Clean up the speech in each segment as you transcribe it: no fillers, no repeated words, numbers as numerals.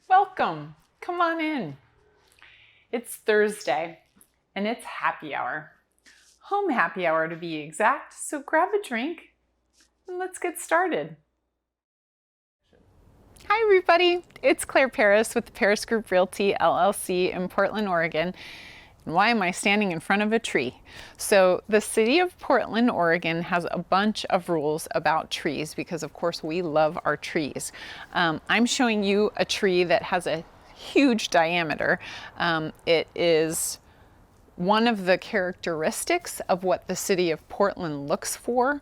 Welcome. Come on in. It's Thursday and it's happy hour. Home happy hour to be exact, so grab a drink and let's get started. Hi everybody, it's Claire Paris with the Paris Group Realty, LLC in Portland, Oregon. And why am I standing in front of a tree? So the city of Portland, Oregon has a bunch of rules about trees because of course we love our trees. I'm showing you a tree that has a huge diameter. It is one of the characteristics of what the city of Portland looks for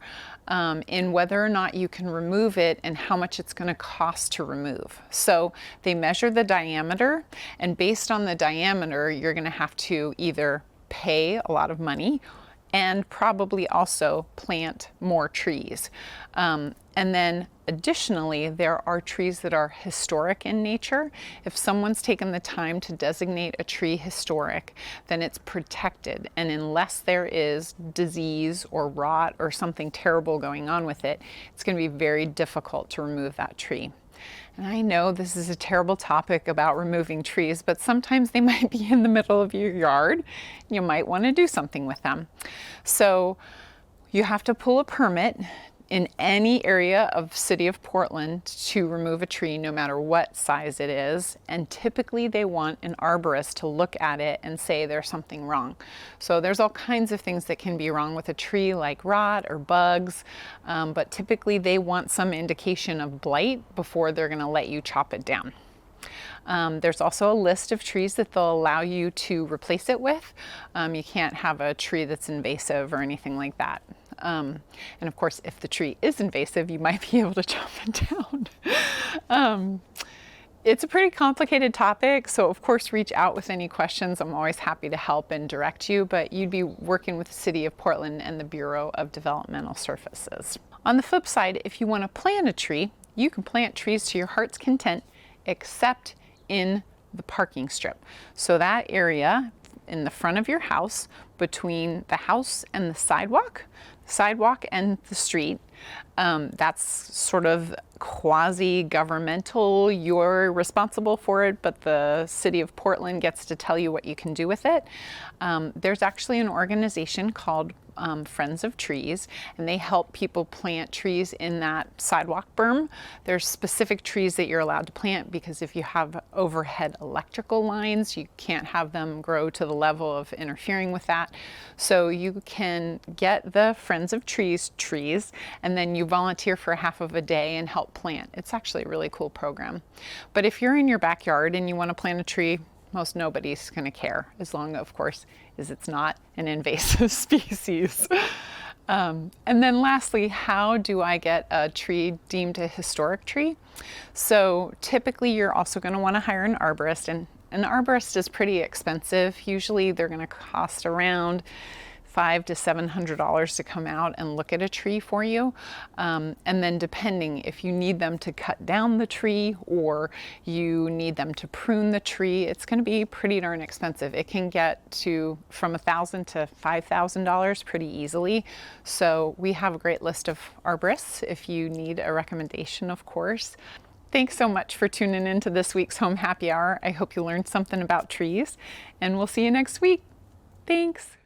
in whether or not you can remove it and how much it's going to cost to remove. So they measure the diameter, and based on the diameter, you're going to have to either pay a lot of money and probably also plant more trees. And then additionally, there are trees that are historic in nature. If someone's taken the time to designate a tree historic, then it's protected. And unless there is disease or rot or something terrible going on with it, it's going to be very difficult to remove that tree. And I know this is a terrible topic about removing trees, but sometimes they might be in the middle of your yard. You might want to do something with them. So you have to pull a permit in any area of city of Portland to remove a tree, no matter what size it is. And typically they want an arborist to look at it and say there's something wrong. So there's all kinds of things that can be wrong with a tree, like rot or bugs, but typically they want some indication of blight before they're going to let you chop it down. There's also a list of trees that they'll allow you to replace it with. You can't have a tree that's invasive or anything like that. And of course, if the tree is invasive, you might be able to chop it down. It's a pretty complicated topic, so of course reach out with any questions. I'm always happy to help and direct you, but you'd be working with the City of Portland and the Bureau of Developmental Services. On the flip side, if you want to plant a tree, you can plant trees to your heart's content, except in the parking strip. So that area in the front of your house, between the house and the sidewalk and the street, that's sort of quasi-governmental. You're responsible for it, but the city of Portland gets to tell you what you can do with it. There's actually an organization called Friends of Trees, and they help people plant trees in that sidewalk berm. There's specific trees that you're allowed to plant because if you have overhead electrical lines, you can't have them grow to the level of interfering with that. So you can get the Friends of Trees trees, and then you volunteer for half of a day and help plant. It's actually a really cool program. But if you're in your backyard and you want to plant a tree, most nobody's going to care, as long, of course, as it's not an invasive species. And then lastly, how do I get a tree deemed a historic tree? So typically you're also going to want to hire an arborist, and an arborist is pretty expensive. Usually they're going to cost around $500 to $700 to come out and look at a tree for you. And then depending if you need them to cut down the tree or you need them to prune the tree, it's going to be pretty darn expensive. It can get to from $1,000 to $5,000 pretty easily. So we have a great list of arborists if you need a recommendation, of course. Thanks so much for tuning into this week's Home Happy Hour. I hope you learned something about trees, and we'll see you next week. Thanks.